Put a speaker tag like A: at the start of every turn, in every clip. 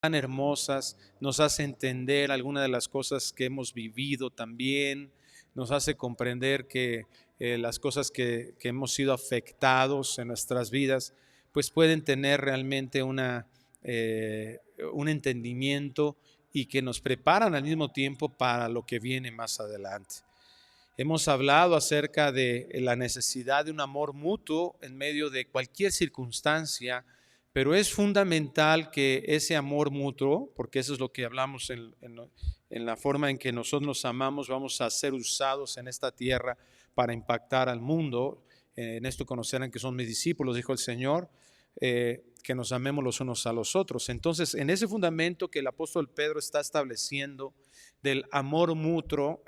A: Tan hermosas, nos hace entender algunas de las cosas que hemos vivido también, nos hace comprender que las cosas que hemos sido afectados en nuestras vidas, pues pueden tener realmente un entendimiento y que nos preparan al mismo tiempo para lo que viene más adelante. Hemos hablado acerca de la necesidad de un amor mutuo en medio de cualquier circunstancia, pero es fundamental que ese amor mutuo, porque eso es lo que hablamos en la forma en que nosotros nos amamos, vamos a ser usados en esta tierra para impactar al mundo. En esto conocerán que son mis discípulos, dijo el Señor, que nos amemos los unos a los otros. Entonces, en ese fundamento que el apóstol Pedro está estableciendo del amor mutuo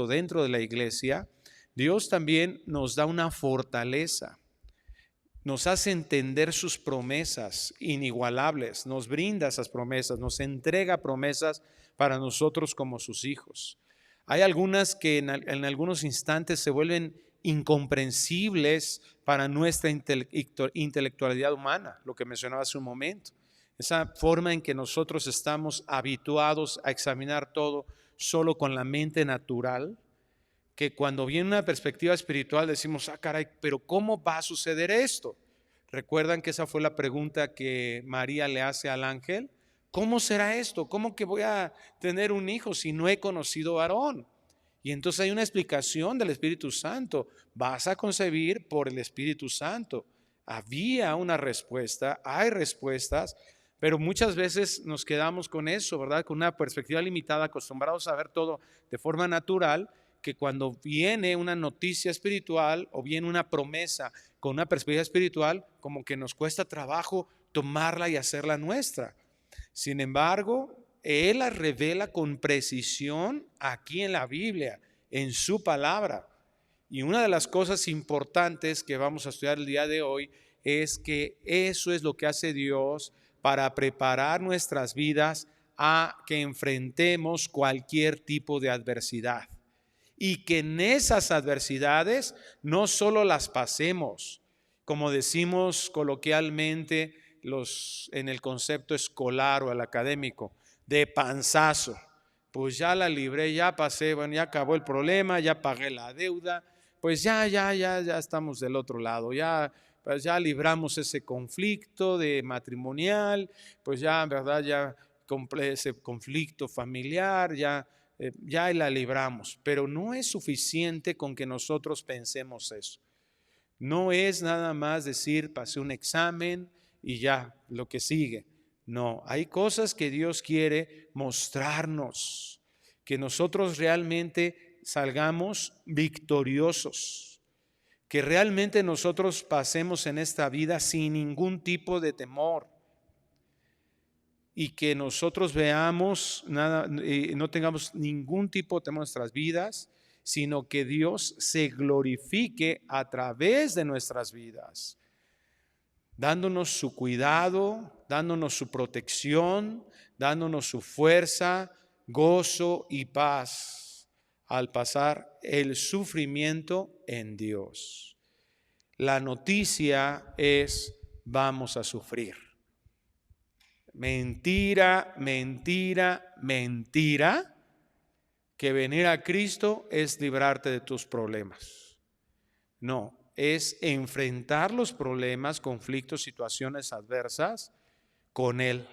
A: dentro de la iglesia, Dios también nos da una fortaleza. Nos hace entender sus promesas inigualables, nos brinda esas promesas, nos entrega promesas para nosotros como sus hijos. Hay algunas que en algunos instantes se vuelven incomprensibles para nuestra intelectualidad humana, lo que mencionaba hace un momento. Esa forma en que nosotros estamos habituados a examinar todo solo con la mente natural, que cuando viene una perspectiva espiritual decimos, caray, pero ¿cómo va a suceder esto? ¿Recuerdan que esa fue la pregunta que María le hace al ángel? ¿Cómo será esto? ¿Cómo que voy a tener un hijo si no he conocido varón? Y entonces hay una explicación del Espíritu Santo. Vas a concebir por el Espíritu Santo. Había una respuesta, hay respuestas, pero muchas veces nos quedamos con eso, ¿verdad? Con una perspectiva limitada, acostumbrados a ver todo de forma natural, que cuando viene una noticia espiritual o viene una promesa con una perspectiva espiritual, como que nos cuesta trabajo tomarla y hacerla nuestra. Sin embargo, Él la revela con precisión aquí en la Biblia, en su palabra. Y una de las cosas importantes que vamos a estudiar el día de hoy es que eso es lo que hace Dios para preparar nuestras vidas a que enfrentemos cualquier tipo de adversidad. Y que en esas adversidades no solo las pasemos, como decimos coloquialmente en el concepto escolar o el académico, de panzazo. Pues ya la libré, ya pasé, bueno, ya acabó el problema, ya pagué la deuda, pues ya estamos del otro lado, pues ya libramos ese conflicto de matrimonial, pues ya, ¿verdad? Ya ese conflicto familiar, ya la libramos, pero no es suficiente con que nosotros pensemos eso. No es nada más decir, pasé un examen y ya, lo que sigue. No, hay cosas que Dios quiere mostrarnos, que nosotros realmente salgamos victoriosos, que realmente nosotros pasemos en esta vida sin ningún tipo de temor. Y que nosotros veamos nada, no tengamos ningún tipo de temor en nuestras vidas, sino que Dios se glorifique a través de nuestras vidas, dándonos su cuidado, dándonos su protección, dándonos su fuerza, gozo y paz al pasar el sufrimiento en Dios. La noticia es: vamos a sufrir. Mentira, mentira, mentira, que venir a Cristo es librarte de tus problemas. No, es enfrentar los problemas, conflictos, situaciones adversas con Él.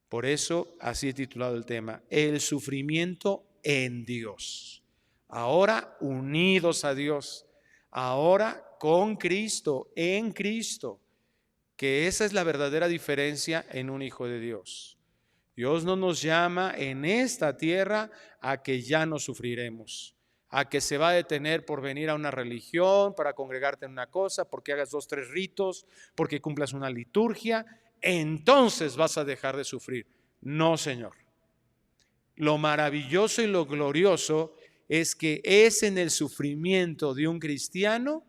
A: Por eso así he titulado el tema, el sufrimiento en Dios. Ahora unidos a Dios, ahora con Cristo, en Cristo. Que esa es la verdadera diferencia en un hijo de Dios. Dios no nos llama en esta tierra a que ya no sufriremos, a que se va a detener por venir a una religión, para congregarte en una cosa, porque hagas 2, 3 ritos, porque cumplas una liturgia, entonces vas a dejar de sufrir. No, Señor. Lo maravilloso y lo glorioso es que es en el sufrimiento de un cristiano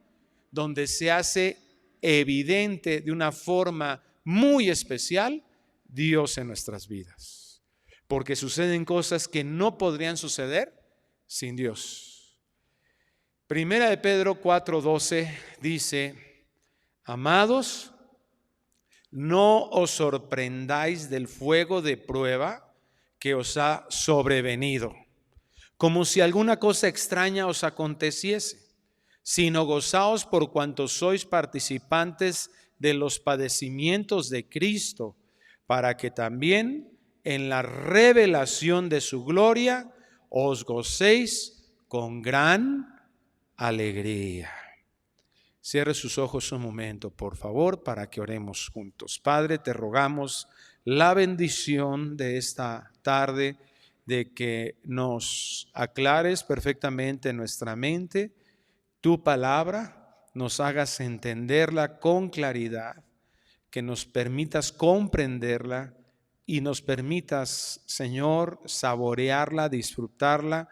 A: donde se hace evidente de una forma muy especial Dios en nuestras vidas. Porque suceden cosas que no podrían suceder sin Dios. Primera de Pedro 4:12 dice: amados, no os sorprendáis del fuego de prueba que os ha sobrevenido, como si alguna cosa extraña os aconteciese, sino gozaos por cuanto sois participantes de los padecimientos de Cristo, para que también en la revelación de su gloria os gocéis con gran alegría. Cierre sus ojos un momento, por favor, para que oremos juntos. Padre, te rogamos la bendición de esta tarde, de que nos aclares perfectamente en nuestra mente tu palabra, nos hagas entenderla con claridad, que nos permitas comprenderla y nos permitas, Señor, saborearla, disfrutarla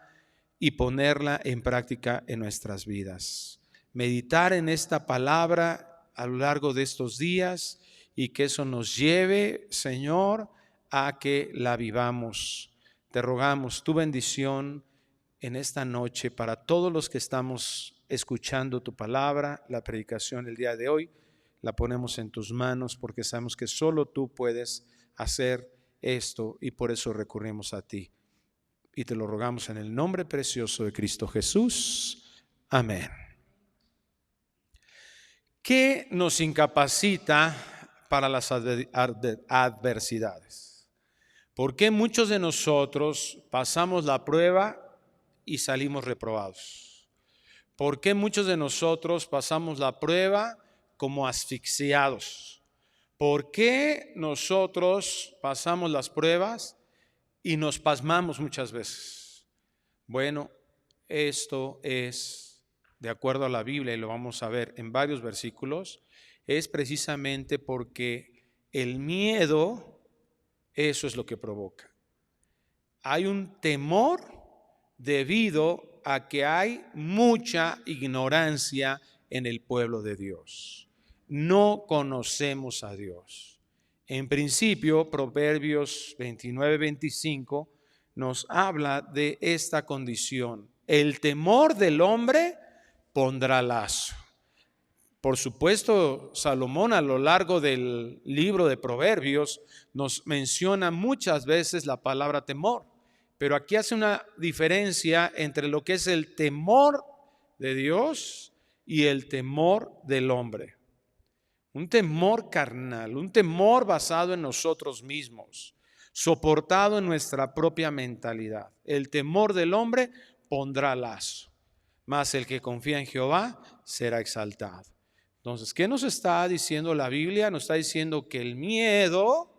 A: y ponerla en práctica en nuestras vidas. Meditar en esta palabra a lo largo de estos días y que eso nos lleve, Señor, a que la vivamos. Te rogamos tu bendición en esta noche para todos los que estamos escuchando tu palabra, la predicación el día de hoy. La ponemos en tus manos porque sabemos que solo tú puedes hacer esto y por eso recurrimos a ti. Y te lo rogamos en el nombre precioso de Cristo Jesús. Amén. ¿Qué nos incapacita para las adversidades? ¿Por qué muchos de nosotros pasamos la prueba y salimos reprobados? ¿Por qué muchos de nosotros pasamos la prueba como asfixiados? ¿Por qué nosotros pasamos las pruebas y nos pasmamos muchas veces? Bueno, esto es, de acuerdo a la Biblia, y lo vamos a ver en varios versículos, es precisamente porque el miedo, eso es lo que provoca. Hay un temor debido a que hay mucha ignorancia en el pueblo de Dios. No conocemos a Dios. En principio, Proverbios 29-25 nos habla de esta condición. El temor del hombre pondrá lazo. Por supuesto, Salomón a lo largo del libro de Proverbios nos menciona muchas veces la palabra temor, pero aquí hace una diferencia entre lo que es el temor de Dios y el temor del hombre. Un temor carnal, un temor basado en nosotros mismos, soportado en nuestra propia mentalidad. El temor del hombre pondrá lazo, mas el que confía en Jehová será exaltado. Entonces, ¿qué nos está diciendo la Biblia? Nos está diciendo que el miedo,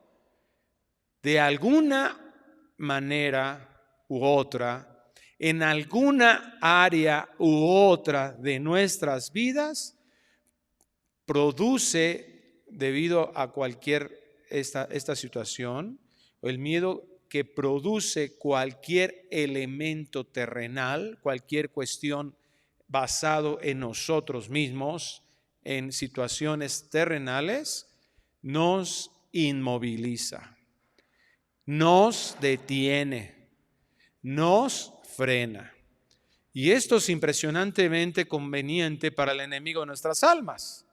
A: de alguna manera u otra, en alguna área u otra de nuestras vidas, produce, debido a cualquier esta situación, el miedo que produce cualquier elemento terrenal, cualquier cuestión basado en nosotros mismos, en situaciones terrenales, nos inmoviliza, nos detiene, nos frena. Y esto es impresionantemente conveniente para el enemigo de nuestras almas,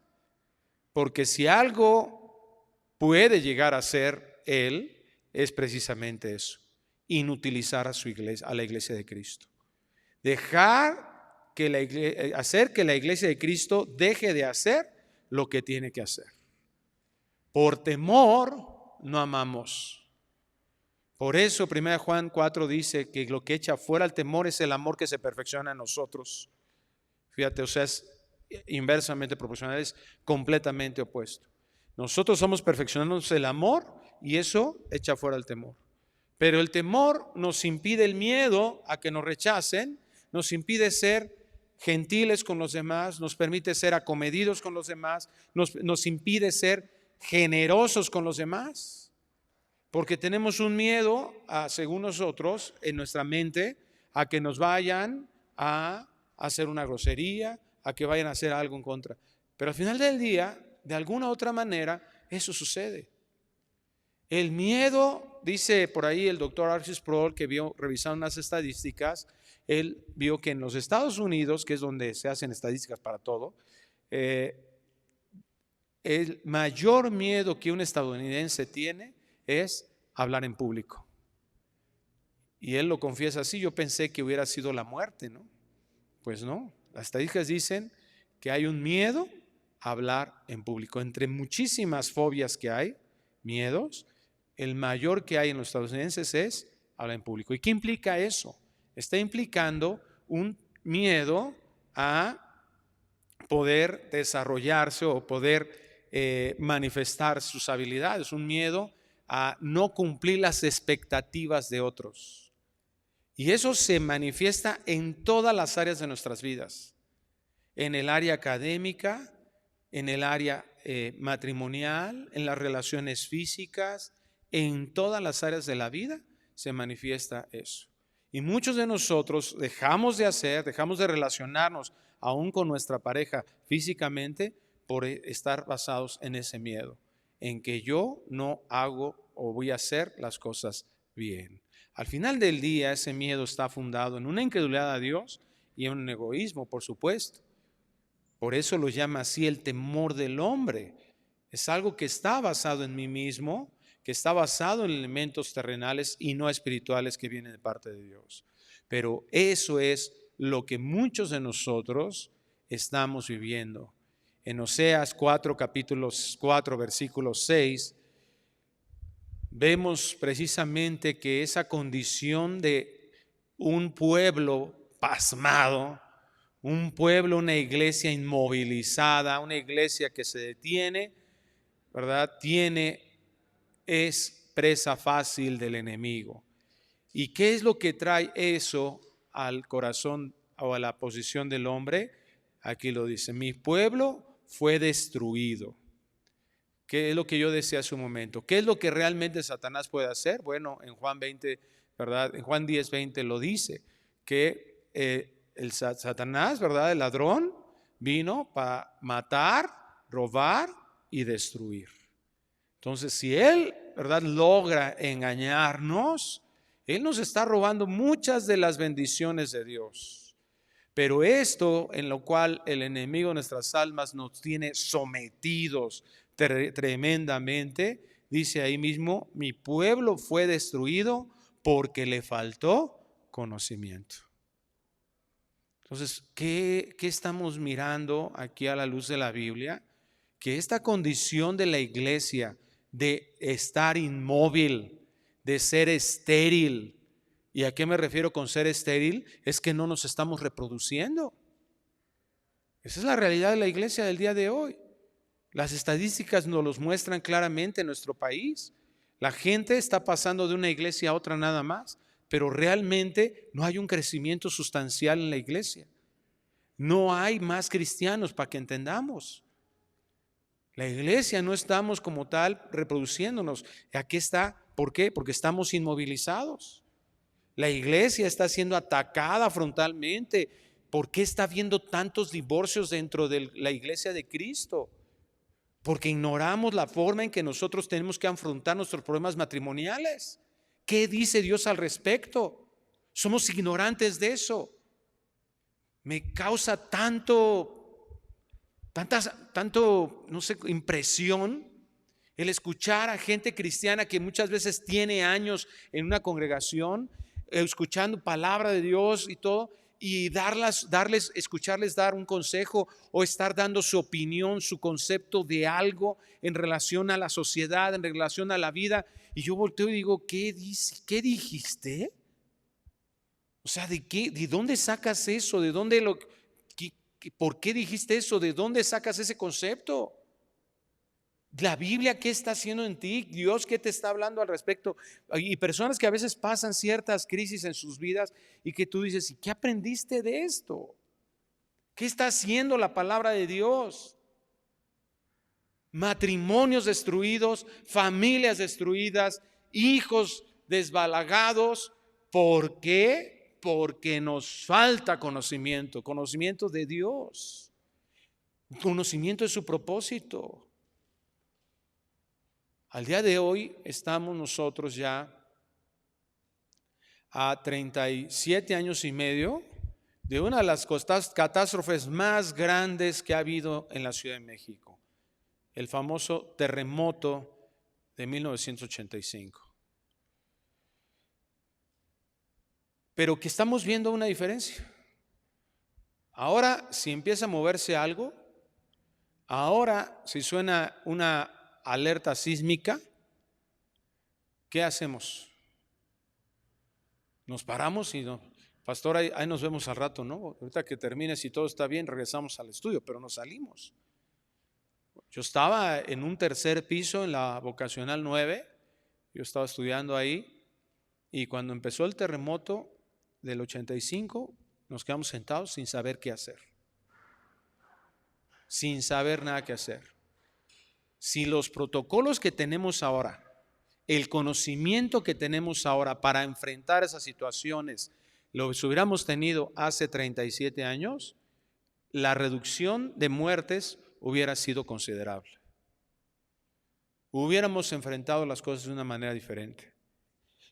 A: porque si algo puede llegar a ser él, es precisamente eso: inutilizar a su iglesia, a la iglesia de Cristo. Hacer que la iglesia de Cristo deje de hacer lo que tiene que hacer. Por temor no amamos. Por eso 1 Juan 4 dice que lo que echa fuera el temor es el amor que se perfecciona en nosotros. Fíjate, o sea, es inversamente proporcional, es completamente opuesto. Nosotros somos perfeccionándonos el amor y eso echa fuera el temor. Pero el temor nos impide el miedo a que nos rechacen, nos impide ser gentiles con los demás, nos permite ser acomedidos con los demás, nos impide ser generosos con los demás, porque tenemos un miedo, según nosotros, en nuestra mente, a que nos vayan a hacer una grosería, a que vayan a hacer algo en contra. Pero al final del día, de alguna u otra manera, eso sucede. El miedo, dice por ahí el doctor Archie Sproul, que vio, revisando unas estadísticas, él vio que en los Estados Unidos, que es donde se hacen estadísticas para todo, el mayor miedo que un estadounidense tiene es hablar en público. Y él lo confiesa así: yo pensé que hubiera sido la muerte, ¿no? Pues no, las estadísticas dicen que hay un miedo a hablar en público. Entre muchísimas fobias que hay, miedos, el mayor que hay en los estadounidenses es hablar en público. ¿Y qué implica eso? Está implicando un miedo a poder desarrollarse o poder manifestar sus habilidades, un miedo a no cumplir las expectativas de otros. Y eso se manifiesta en todas las áreas de nuestras vidas, en el área académica, en el área matrimonial, en las relaciones físicas, en todas las áreas de la vida se manifiesta eso. Y muchos de nosotros dejamos de relacionarnos aún con nuestra pareja físicamente por estar basados en ese miedo, en que yo no hago o voy a hacer las cosas bien. Al final del día, ese miedo está fundado en una incredulidad a Dios y en un egoísmo, por supuesto. Por eso lo llama así el temor del hombre. Es algo que está basado en mí mismo, que está basado en elementos terrenales y no espirituales que vienen de parte de Dios. Pero eso es lo que muchos de nosotros estamos viviendo. En Oseas 4, capítulos 4, versículo 6, vemos precisamente que esa condición de un pueblo pasmado, un pueblo, una iglesia inmovilizada, una iglesia que se detiene, ¿verdad? Es presa fácil del enemigo. ¿Y qué es lo que trae eso al corazón o a la posición del hombre? Aquí lo dice: mi pueblo fue destruido. ¿Qué es lo que yo decía hace un momento? ¿Qué es lo que realmente Satanás puede hacer? Bueno, en Juan 20, ¿verdad? En Juan 10, 20 lo dice, que el Satanás, ¿verdad? El ladrón vino para matar, robar y destruir. Entonces, si él, ¿verdad?, logra engañarnos, él nos está robando muchas de las bendiciones de Dios. Pero esto en lo cual el enemigo de nuestras almas nos tiene sometidos tremendamente, dice ahí mismo: mi pueblo fue destruido porque le faltó conocimiento. Entonces, ¿qué estamos mirando aquí a la luz de la Biblia? Que esta condición de la iglesia de estar inmóvil, de ser estéril. ¿Y a qué me refiero con ser estéril? Es que no nos estamos reproduciendo. Esa es la realidad de la iglesia del día de hoy. Las estadísticas nos los muestran claramente en nuestro país. La gente está pasando de una iglesia a otra nada más, pero realmente no hay un crecimiento sustancial en la iglesia. No hay más cristianos, para que entendamos. La iglesia no estamos como tal reproduciéndonos. Aquí está. ¿Por qué? Porque estamos inmovilizados. La iglesia está siendo atacada frontalmente. ¿Por qué está habiendo tantos divorcios dentro de la iglesia de Cristo? Porque ignoramos la forma en que nosotros tenemos que afrontar nuestros problemas matrimoniales. ¿Qué dice Dios al respecto? Somos ignorantes de eso. Me causa no sé, impresión el escuchar a gente cristiana que muchas veces tiene años en una congregación, escuchando palabra de Dios y todo, y escucharles dar un consejo o estar dando su opinión, su concepto de algo en relación a la sociedad, en relación a la vida. Y yo volteo y digo: ¿qué dijiste? O sea, ¿de dónde sacas eso? ¿De dónde por qué dijiste eso? ¿De dónde sacas ese concepto? La Biblia, ¿qué está haciendo en ti? Dios, ¿qué te está hablando al respecto? Y personas que a veces pasan ciertas crisis en sus vidas y que tú dices, ¿y qué aprendiste de esto? ¿Qué está haciendo la palabra de Dios? Matrimonios destruidos, familias destruidas, hijos desbalagados. ¿Por qué? Porque nos falta conocimiento, conocimiento de Dios, conocimiento de su propósito. Al día de hoy estamos nosotros ya a 37 años y medio de una de las catástrofes más grandes que ha habido en la Ciudad de México, el famoso terremoto de 1985. Pero que estamos viendo una diferencia. Ahora, si empieza a moverse algo, ahora si suena una alerta sísmica, ¿qué hacemos? Nos paramos y no, pastor, ahí nos vemos al rato, ¿no? Ahorita que termine, si todo está bien, regresamos al estudio, pero nos salimos. Yo estaba en un tercer piso en la vocacional 9, yo estaba estudiando ahí, y cuando empezó el terremoto del 85, nos quedamos sentados sin saber qué hacer, sin saber nada que hacer. Si los protocolos que tenemos ahora, el conocimiento que tenemos ahora para enfrentar esas situaciones, lo hubiéramos tenido hace 37 años, la reducción de muertes hubiera sido considerable. Hubiéramos enfrentado las cosas de una manera diferente.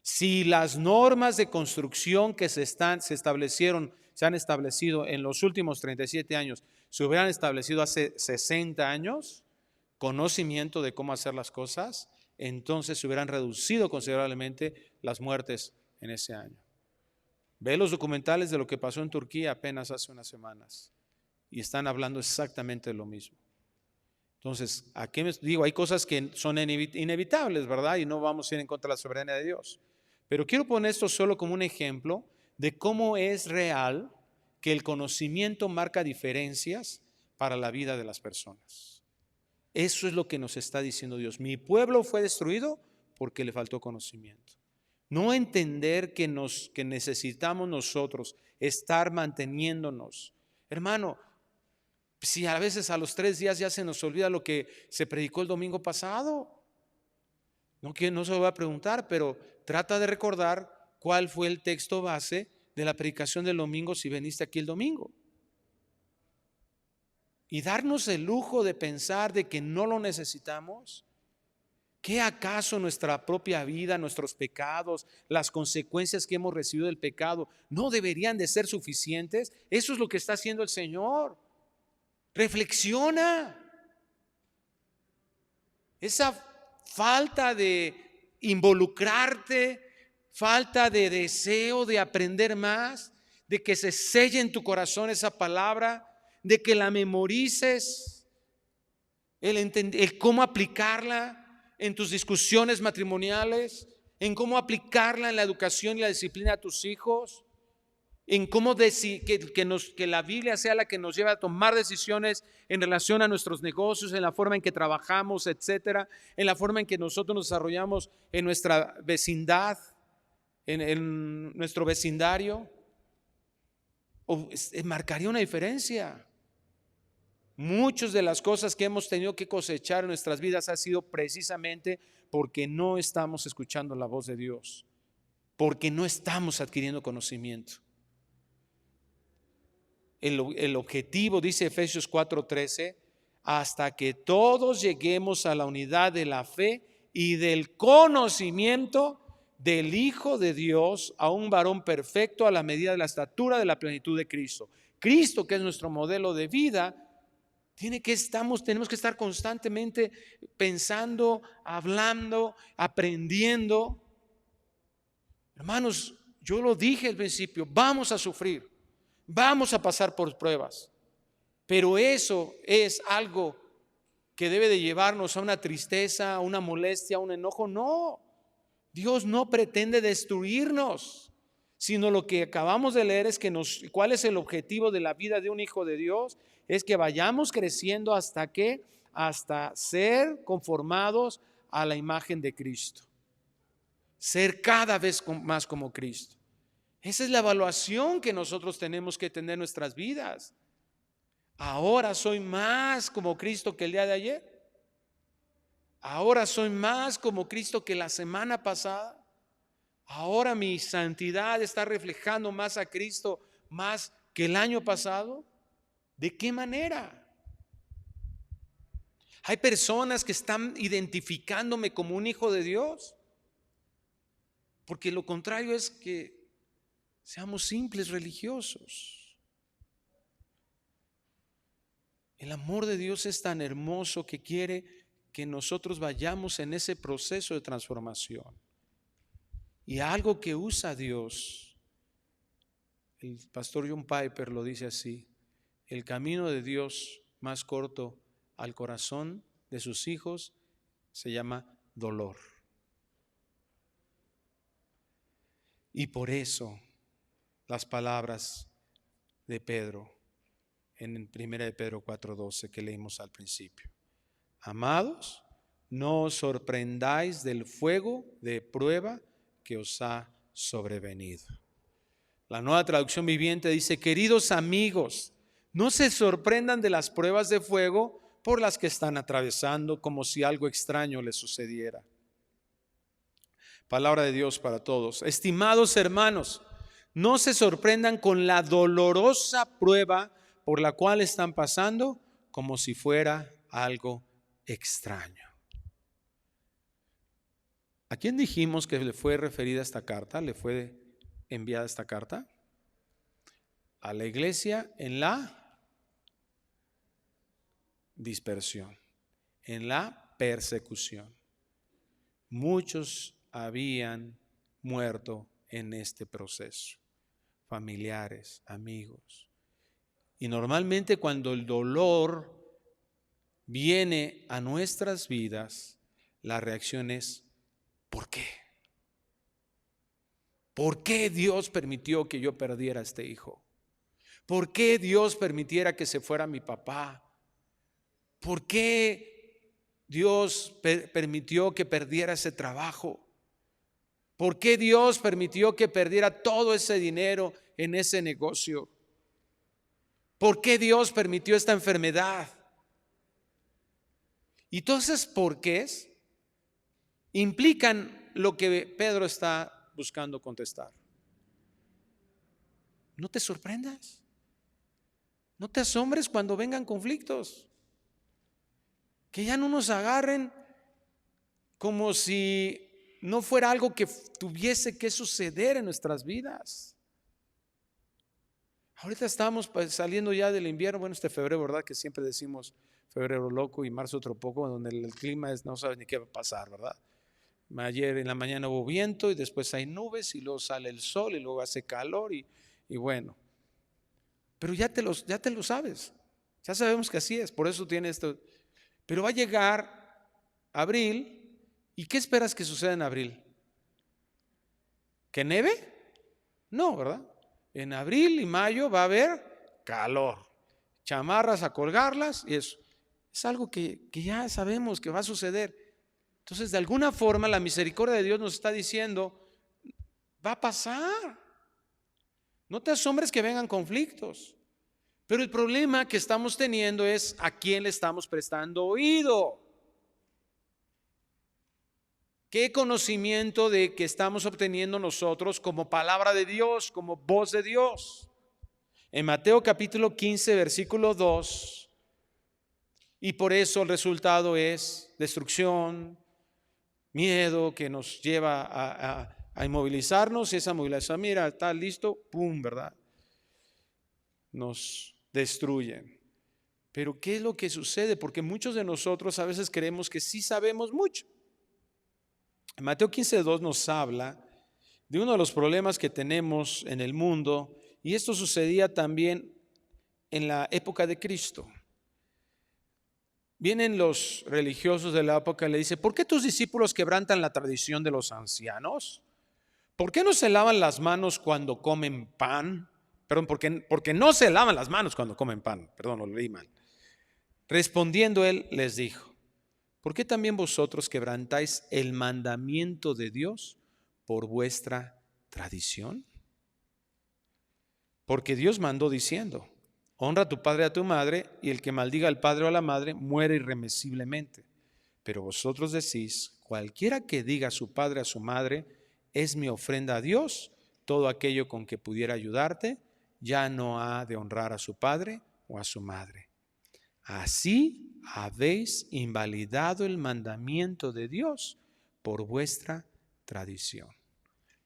A: Si las normas de construcción que se han establecido en los últimos 37 años, se hubieran establecido hace 60 años, conocimiento de cómo hacer las cosas, entonces se hubieran reducido considerablemente las muertes en ese año. Ve los documentales de lo que pasó en Turquía apenas hace unas semanas y están hablando exactamente de lo mismo. Entonces, ¿a qué me digo? Hay cosas que son inevitables, ¿verdad? Y no vamos a ir en contra de la soberanía de Dios. Pero quiero poner esto solo como un ejemplo de cómo es real que el conocimiento marca diferencias para la vida de las personas. Eso es lo que nos está diciendo Dios. Mi pueblo fue destruido porque le faltó conocimiento. No entender que necesitamos nosotros estar manteniéndonos. Hermano, si a veces a los 3 días ya se nos olvida lo que se predicó el domingo pasado, no se lo voy a preguntar, pero trata de recordar cuál fue el texto base de la predicación del domingo si veniste aquí el domingo. Y darnos el lujo de pensar de que no lo necesitamos. ¿Qué acaso nuestra propia vida, nuestros pecados, las consecuencias que hemos recibido del pecado no deberían de ser suficientes? Eso es lo que está haciendo el Señor. Reflexiona. Esa falta de involucrarte, falta de deseo de aprender más, de que se selle en tu corazón esa palabra, de que la memorices, el cómo aplicarla en tus discusiones matrimoniales, en cómo aplicarla en la educación y la disciplina de tus hijos, en cómo que la Biblia sea la que nos lleve a tomar decisiones en relación a nuestros negocios, en la forma en que trabajamos, etcétera, en la forma en que nosotros nos desarrollamos en nuestra vecindad, en nuestro vecindario. Marcaría una diferencia. Muchas de las cosas que hemos tenido que cosechar en nuestras vidas ha sido precisamente porque no estamos escuchando la voz de Dios, porque no estamos adquiriendo conocimiento. El objetivo, dice Efesios 4:13, hasta que todos lleguemos a la unidad de la fe y del conocimiento del Hijo de Dios, a un varón perfecto a la medida de la estatura de la plenitud de Cristo. Cristo, que es nuestro modelo de vida, tenemos que estar constantemente pensando, hablando, aprendiendo. Hermanos, yo lo dije al principio, vamos a sufrir, vamos a pasar por pruebas, pero eso es algo que debe de llevarnos a una tristeza, a una molestia, a un enojo. No, Dios no pretende destruirnos, sino lo que acabamos de leer es ¿cuál es el objetivo de la vida de un hijo de Dios? Es que vayamos creciendo hasta hasta ser conformados a la imagen de Cristo. Ser cada vez más como Cristo. Esa es la evaluación que nosotros tenemos que tener en nuestras vidas. Ahora soy más como Cristo que el día de ayer. Ahora soy más como Cristo que la semana pasada. Ahora mi santidad está reflejando más a Cristo más que el año pasado. ¿De qué manera? Hay personas que están identificándome como un hijo de Dios, porque lo contrario es que seamos simples religiosos. El amor de Dios es tan hermoso que quiere que nosotros vayamos en ese proceso de transformación. Y algo que usa Dios, el pastor John Piper lo dice así: el camino de Dios más corto al corazón de sus hijos se llama dolor. Y por eso las palabras de Pedro en 1 de Pedro 4:12 que leímos al principio: amados, no os sorprendáis del fuego de prueba que os ha sobrevenido. La Nueva Traducción Viviente dice: queridos amigos, no se sorprendan de las pruebas de fuego por las que están atravesando, como si algo extraño les sucediera. Palabra de Dios para todos. Estimados hermanos, no se sorprendan con la dolorosa prueba por la cual están pasando, como si fuera algo extraño. ¿A quién dijimos que le fue referida esta carta? ¿Le fue enviada esta carta? A la iglesia en la dispersión, en la persecución. Muchos habían muerto en este proceso, familiares, amigos. Y normalmente cuando el dolor viene a nuestras vidas, la reacción es: ¿por qué? ¿Por qué Dios permitió que yo perdiera a este hijo? ¿Por qué Dios permitiera que se fuera mi papá? ¿Por qué Dios permitió que perdiera ese trabajo? ¿Por qué Dios permitió que perdiera todo ese dinero en ese negocio? ¿Por qué Dios permitió esta enfermedad? Y todos esos porqués implican lo que Pedro está buscando contestar. No te sorprendas. No te asombres cuando vengan conflictos. Que ya no nos agarren como si no fuera algo que tuviese que suceder en nuestras vidas. Ahorita estamos saliendo ya del invierno, bueno, este febrero, ¿verdad? Que siempre decimos febrero loco y marzo otro poco, donde el clima no sabes ni qué va a pasar, ¿verdad? Ayer en la mañana hubo viento y después hay nubes y luego sale el sol y luego hace calor y bueno. Pero ya te lo sabes, ya sabemos que así es, por eso tiene esto. Pero va a llegar abril. ¿Y qué esperas que suceda en abril? ¿Que nieve? No, ¿verdad? En abril y mayo va a haber calor, chamarras a colgarlas y eso. Es algo que ya sabemos que va a suceder. Entonces, de alguna forma, la misericordia de Dios nos está diciendo: va a pasar. No te asombres que vengan conflictos. Pero el problema que estamos teniendo es a quién le estamos prestando oído. ¿Qué conocimiento de que estamos obteniendo nosotros como palabra de Dios, como voz de Dios? En Mateo capítulo 15, versículo 2, y por eso el resultado es destrucción, miedo que nos lleva a inmovilizarnos, y esa movilización, mira, está listo, pum, ¿verdad? Nos destruyen. Pero ¿qué es lo que sucede? Porque muchos de nosotros a veces creemos que sí sabemos mucho. Mateo 15:2 nos habla de uno de los problemas que tenemos en el mundo, y esto sucedía también en la época de Cristo. Vienen los religiosos de la época y le dicen: ¿por qué tus discípulos quebrantan la tradición de los ancianos? ¿Por qué no se lavan las manos cuando comen pan? Perdón, porque no se lavan las manos cuando comen pan. Perdón, lo leí mal. Respondiendo él, les dijo: ¿por qué también vosotros quebrantáis el mandamiento de Dios por vuestra tradición? Porque Dios mandó diciendo: honra a tu padre y a tu madre, y el que maldiga al padre o a la madre muere irremisiblemente. Pero vosotros decís: cualquiera que diga a su padre o a su madre, es mi ofrenda a Dios, todo aquello con que pudiera ayudarte, ya no ha de honrar a su padre o a su madre. Así habéis invalidado el mandamiento de Dios por vuestra tradición.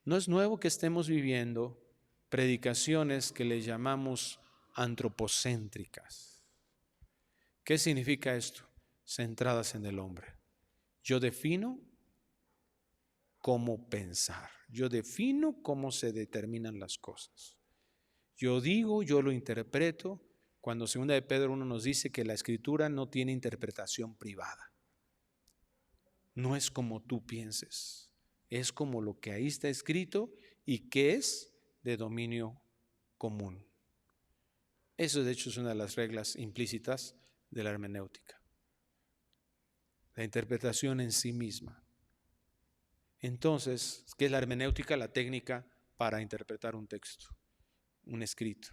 A: No es nuevo que estemos viviendo predicaciones que le llamamos antropocéntricas. ¿Qué significa esto? Centradas en el hombre. Yo defino cómo pensar. Yo defino cómo se determinan las cosas. Yo digo, yo lo interpreto. Cuando 2 de Pedro 1 nos dice que la escritura no tiene interpretación privada. No es como tú pienses, es como lo que ahí está escrito y que es de dominio común. Eso de hecho es una de las reglas implícitas de la hermenéutica. La interpretación en sí misma. Entonces, ¿qué es la hermenéutica? La técnica para interpretar un texto, un escrito.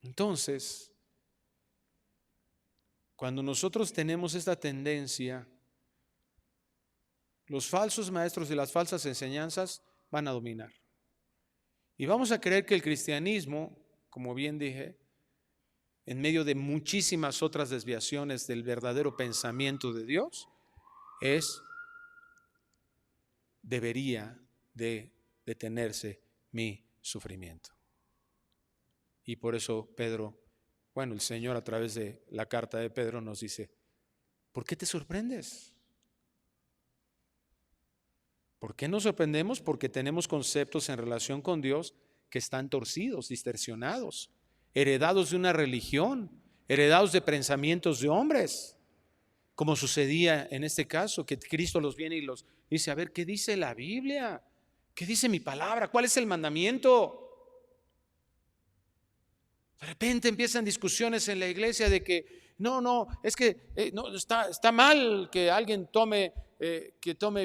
A: Entonces, cuando nosotros tenemos esta tendencia, los falsos maestros y las falsas enseñanzas van a dominar. Y vamos a creer que el cristianismo, como bien dije, en medio de muchísimas otras desviaciones del verdadero pensamiento de Dios, debería de detenerse mi sufrimiento. Y por eso el Señor a través de la carta de Pedro nos dice: ¿por qué te sorprendes? ¿Por qué nos sorprendemos? Porque tenemos conceptos en relación con Dios que están torcidos, distorsionados, heredados de una religión, heredados de pensamientos de hombres, como sucedía en este caso, que Cristo los viene y los dice: a ver, ¿qué dice la Biblia? ¿Qué dice mi palabra? ¿Cuál es el mandamiento? De repente empiezan discusiones en la iglesia de que es que no, está mal que alguien tome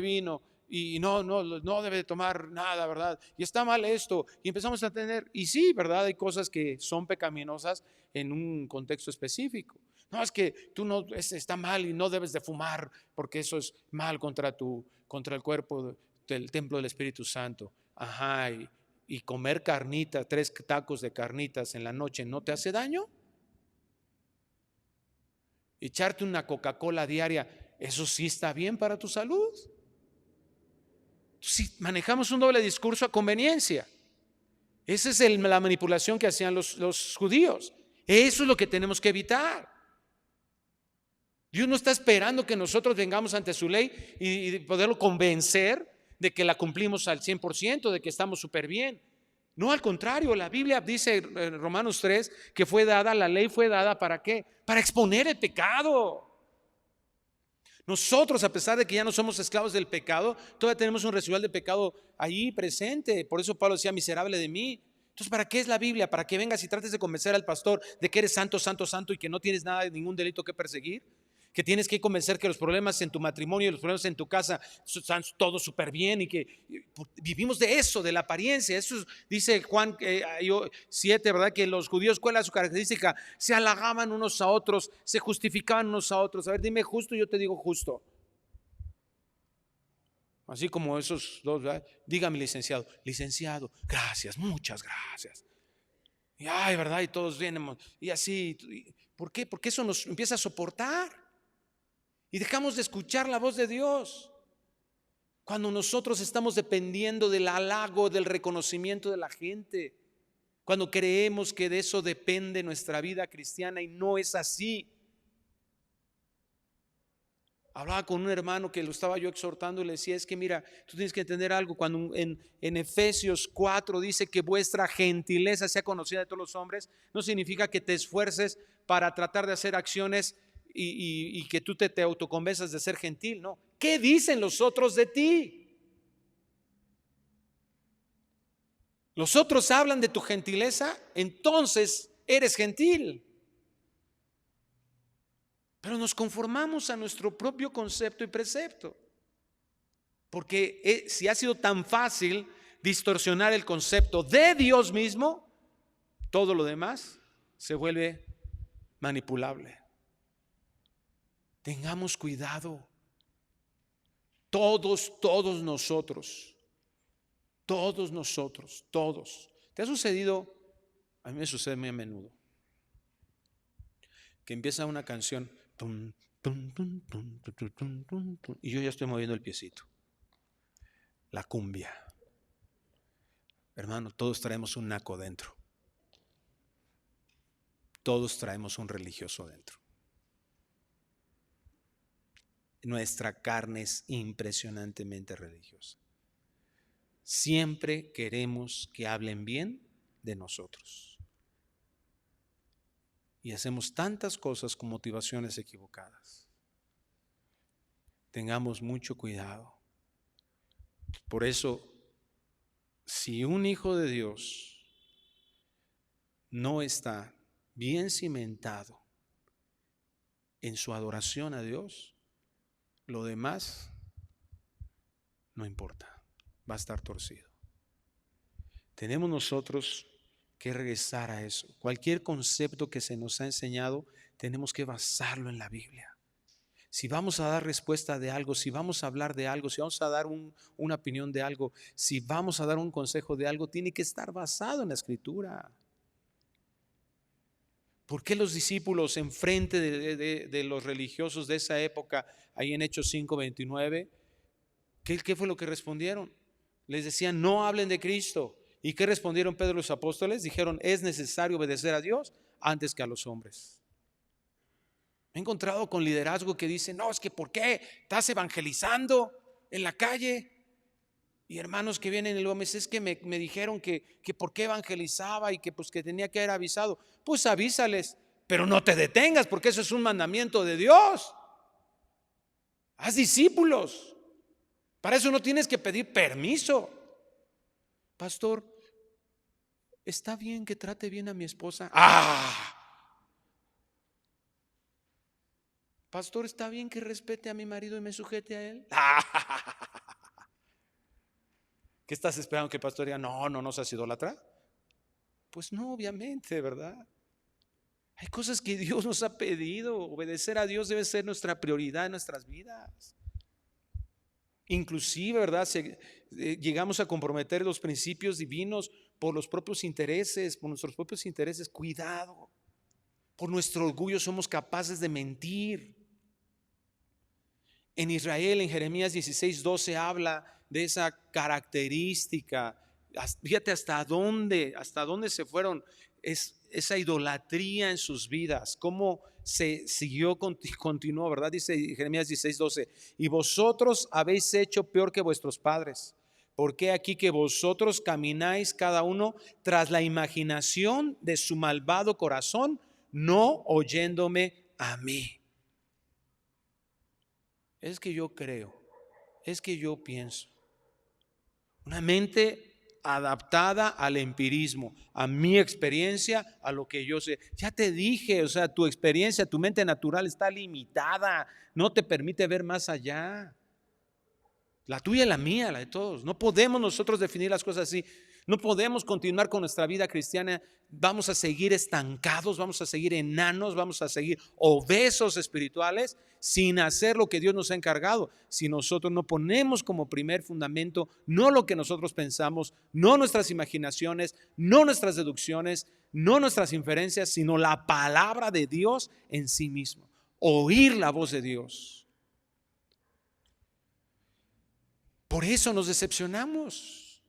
A: vino y no debe tomar nada, ¿verdad? Y está mal esto. Y empezamos a tener, y sí, ¿verdad? Hay cosas que son pecaminosas en un contexto específico. No, es que está mal y no debes de fumar porque eso es mal contra el cuerpo del templo del Espíritu Santo. Ajá, y comer carnitas, 3 tacos de carnitas en la noche, ¿no te hace daño? Echarte una Coca-Cola diaria, ¿eso sí está bien para tu salud? Si manejamos un doble discurso a conveniencia. Esa es la manipulación que hacían los judíos. Eso es lo que tenemos que evitar. Dios no está esperando que nosotros vengamos ante su ley y poderlo convencer de que la cumplimos al 100%, de que estamos súper bien. No, al contrario, la Biblia dice en Romanos 3 que la ley fue dada ¿para qué? Para exponer el pecado. Nosotros, a pesar de que ya no somos esclavos del pecado, todavía tenemos un residual de pecado ahí presente. Por eso Pablo decía: miserable de mí. Entonces, ¿para qué es la Biblia? ¿Para que vengas y trates de convencer al pastor de que eres santo, santo, santo y que no tienes ningún delito que perseguir? Que tienes que convencer que los problemas en tu matrimonio y los problemas en tu casa están todos súper bien y que vivimos de eso, de la apariencia. Eso dice Juan 7, ¿verdad? Que los judíos, ¿cuál era su característica? Se halagaban unos a otros, se justificaban unos a otros. A ver, dime justo y yo te digo justo. Así como esos dos, ¿verdad? Dígame, licenciado. Licenciado, gracias, muchas gracias. Y ay, ¿verdad? Y todos vienen y así. ¿Por qué? Porque eso nos empieza a soportar. Y dejamos de escuchar la voz de Dios. Cuando nosotros estamos dependiendo del halago, del reconocimiento de la gente. Cuando creemos que de eso depende nuestra vida cristiana y no es así. Hablaba con un hermano que lo estaba yo exhortando y le decía: es que mira, tú tienes que entender algo. Cuando en Efesios 4 dice que vuestra gentileza sea conocida de todos los hombres, no significa que te esfuerces para tratar de hacer acciones y que tú te autoconvenzas de ser gentil, no. ¿Qué dicen los otros de ti? Los otros hablan de tu gentileza, entonces eres gentil. Pero nos conformamos a nuestro propio concepto y precepto. Porque si ha sido tan fácil distorsionar el concepto de Dios mismo, todo lo demás se vuelve manipulable. Tengamos cuidado. Todos nosotros. ¿Te ha sucedido? A mí me sucede muy a menudo que empieza una canción tum, tum, tum, tum, tum, tum, tum, tum, tum, y yo ya estoy moviendo el piecito. La cumbia. Hermano, todos traemos un naco dentro. Todos traemos un religioso dentro. Nuestra carne es impresionantemente religiosa. Siempre queremos que hablen bien de nosotros. Y hacemos tantas cosas con motivaciones equivocadas. Tengamos mucho cuidado. Por eso, si un hijo de Dios no está bien cimentado en su adoración a Dios, lo demás no importa, va a estar torcido. Tenemos nosotros que regresar a eso. Cualquier concepto que se nos ha enseñado, tenemos que basarlo en la Biblia. Si vamos a dar respuesta de algo, si vamos a hablar de algo, si vamos a dar una opinión de algo, si vamos a dar un consejo de algo, tiene que estar basado en la Escritura. ¿Por qué los discípulos enfrente de los religiosos de esa época, ahí en Hechos 5:29, ¿qué fue lo que respondieron? Les decían, no hablen de Cristo. ¿Y qué respondieron Pedro y los apóstoles? Dijeron, es necesario obedecer a Dios antes que a los hombres. Me he encontrado con liderazgo que dice, no, es que ¿por qué estás evangelizando en la calle? Y hermanos que vienen y luego me dicen, es que me dijeron que por qué evangelizaba y que pues que tenía que haber avisado. Pues avísales, pero no te detengas porque eso es un mandamiento de Dios. Haz discípulos. Para eso no tienes que pedir permiso. Pastor, ¿está bien que trate bien a mi esposa? Pastor, ¿está bien que respete a mi marido y me sujete a él? ¿Qué estás esperando que el pastor diga? No seas idólatra. Pues no, obviamente, ¿verdad? Hay cosas que Dios nos ha pedido. Obedecer a Dios debe ser nuestra prioridad en nuestras vidas. Inclusive, ¿verdad? Llegamos a comprometer los principios divinos por los propios intereses, por nuestros propios intereses. Cuidado. Por nuestro orgullo somos capaces de mentir. En Israel, en Jeremías 16:12 habla de esa característica. Fíjate hasta dónde se fueron esa idolatría en sus vidas, cómo se siguió, continuó, ¿verdad? Dice Jeremías 16:12, y vosotros habéis hecho peor que vuestros padres, porque aquí que vosotros camináis cada uno tras la imaginación de su malvado corazón, no oyéndome a mí. Es que yo creo, es que yo pienso. Una mente adaptada al empirismo, a mi experiencia, a lo que yo sé. Ya te dije, o sea, tu experiencia, tu mente natural está limitada, no te permite ver más allá. La tuya y la mía, la de todos. No podemos nosotros definir las cosas así. No podemos continuar con nuestra vida cristiana. Vamos a seguir estancados, vamos a seguir enanos, vamos a seguir obesos espirituales sin hacer lo que Dios nos ha encargado. Si nosotros no ponemos como primer fundamento no lo que nosotros pensamos, no nuestras imaginaciones, no nuestras deducciones, no nuestras inferencias, sino la palabra de Dios en sí mismo. Oír la voz de Dios. Por eso nos decepcionamos.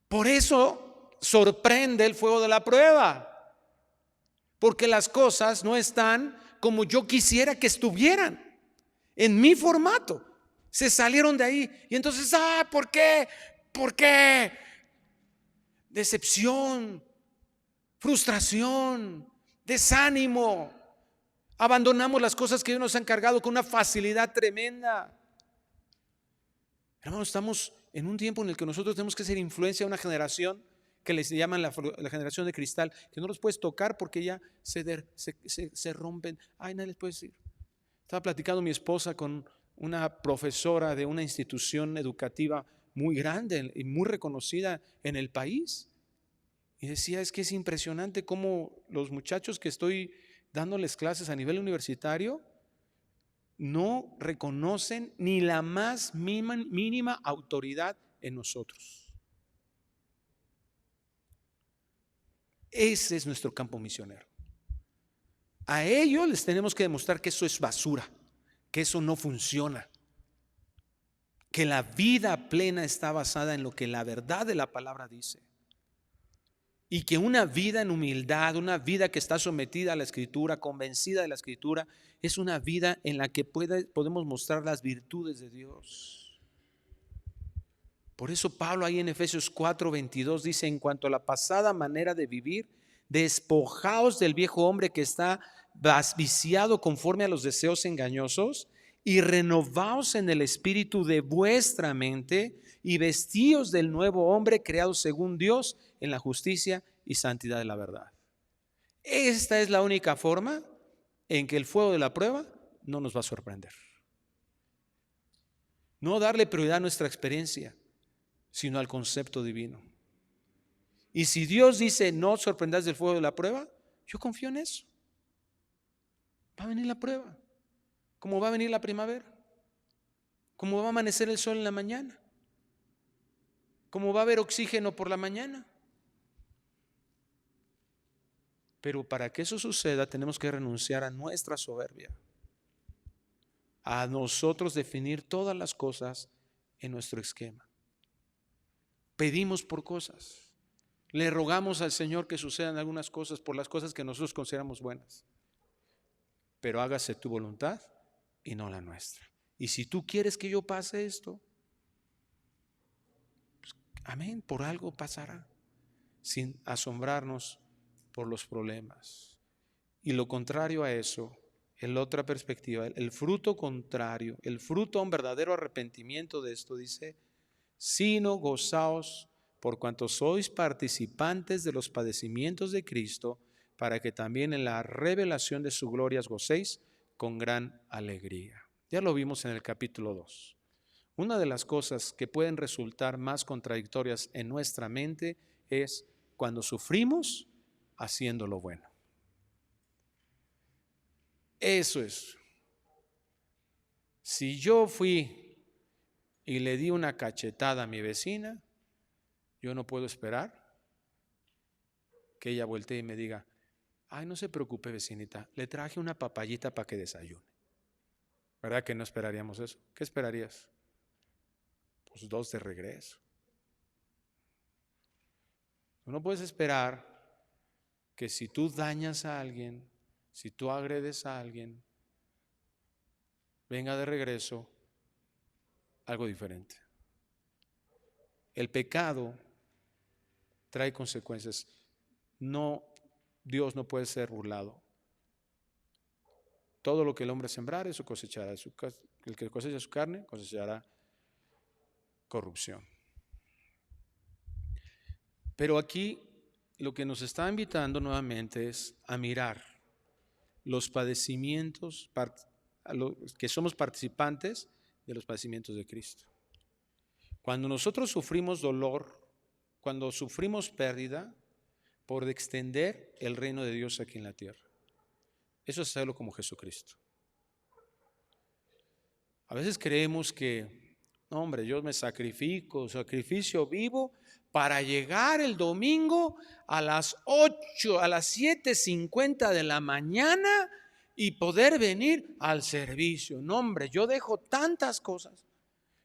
A: Por eso sorprende el fuego de la prueba. Porque las cosas no están como yo quisiera que estuvieran. En mi formato. Se salieron de ahí. Y entonces, ¿por qué? ¿Por qué? Decepción, frustración, desánimo. Abandonamos las cosas que Dios nos ha encargado con una facilidad tremenda. Hermanos, estamos en un tiempo en el que nosotros tenemos que ser influencia de una generación que les llaman la generación de cristal, que no los puedes tocar porque ya se rompen. Ay, nadie les puede decir. Estaba platicando mi esposa con una profesora de una institución educativa muy grande y muy reconocida en el país. Y decía, es que es impresionante cómo los muchachos que estoy dándoles clases a nivel universitario no reconocen ni la más mínima autoridad en nosotros. Ese es nuestro campo misionero. A ellos les tenemos que demostrar que eso es basura, que eso no funciona, que la vida plena está basada en lo que la verdad de la palabra dice. Y que una vida en humildad, una vida que está sometida a la Escritura, convencida de la Escritura, es una vida en la que podemos mostrar las virtudes de Dios. Por eso Pablo ahí en Efesios 4:22 dice, en cuanto a la pasada manera de vivir, despojaos del viejo hombre que está viciado conforme a los deseos engañosos y renovaos en el espíritu de vuestra mente y vestíos del nuevo hombre creado según Dios en la justicia y santidad de la verdad. Esta es la única forma en que el fuego de la prueba no nos va a sorprender. No darle prioridad a nuestra experiencia, sino al concepto divino. Y si Dios dice no sorprendas del fuego de la prueba, yo confío en eso. Va a venir la prueba, como va a venir la primavera, como va a amanecer el sol en la mañana, como va a haber oxígeno por la mañana. Pero para que eso suceda tenemos que renunciar a nuestra soberbia, a nosotros definir todas las cosas en nuestro esquema. Pedimos por cosas, le rogamos al Señor que sucedan algunas cosas por las cosas que nosotros consideramos buenas, pero hágase tu voluntad y no la nuestra. Y si tú quieres que yo pase esto, pues, amén, por algo pasará, sin asombrarnos por los problemas. Y lo contrario a eso, en la otra perspectiva, el fruto contrario, el fruto a un verdadero arrepentimiento de esto dice, sino gozaos por cuanto sois participantes de los padecimientos de Cristo, para que también en la revelación de su gloria os gocéis con gran alegría. Ya lo vimos en el capítulo 2. Una de las cosas que pueden resultar más contradictorias en nuestra mente es cuando sufrimos haciendo lo bueno. Eso es. Si yo fui y le di una cachetada a mi vecina, yo no puedo esperar que ella voltee y me diga, ay, no se preocupe, vecinita, le traje una papayita para que desayune. ¿Verdad que no esperaríamos eso? ¿Qué esperarías? Pues 2 de regreso. Tú no puedes esperar que si tú dañas a alguien, si tú agredes a alguien, venga de regreso algo diferente. El pecado trae consecuencias. No, Dios no puede ser burlado. Todo lo que el hombre sembrare, eso cosechará. El que cosecha su carne, cosechará corrupción. Pero aquí lo que nos está invitando nuevamente es a mirar los padecimientos, que somos participantes de los padecimientos de Cristo. Cuando nosotros sufrimos dolor, cuando sufrimos pérdida, por extender el reino de Dios aquí en la tierra. Eso es hacerlo como Jesucristo. A veces creemos que, no, hombre, yo me sacrificio vivo para llegar el domingo a las 7:50 de la mañana y poder venir al servicio. No, hombre, yo dejo tantas cosas.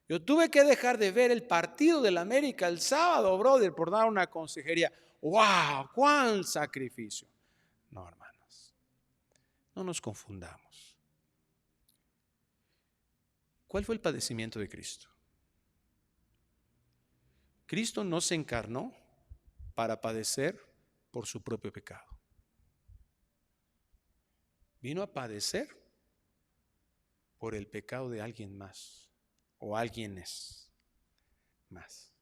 A: Yo tuve que dejar de ver el partido del América el sábado, brother, por dar una consejería. ¡Wow! ¡Cuán sacrificio! No, hermanos, no nos confundamos. ¿Cuál fue el padecimiento de Cristo? Cristo no se encarnó para padecer por su propio pecado. Vino a padecer por el pecado de alguien más o alguienes más.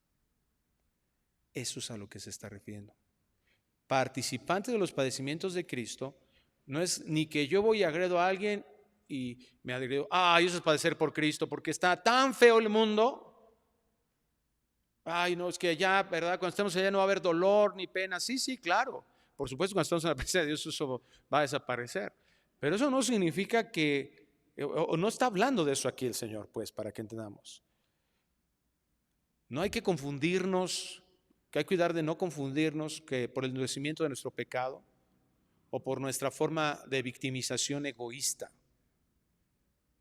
A: Eso es a lo que se está refiriendo. Participante de los padecimientos de Cristo no es ni que yo voy y agredo a alguien y me agredo, eso es padecer por Cristo porque está tan feo el mundo. No, es que allá, ¿verdad? Cuando estemos allá no va a haber dolor ni pena. Sí, claro. Por supuesto, cuando estamos en la presencia de Dios eso va a desaparecer. Pero eso no significa que, o no está hablando de eso aquí el Señor, pues, para que entendamos. No hay que confundirnos, que hay que cuidar de no confundirnos que por el endurecimiento de nuestro pecado o por nuestra forma de victimización egoísta,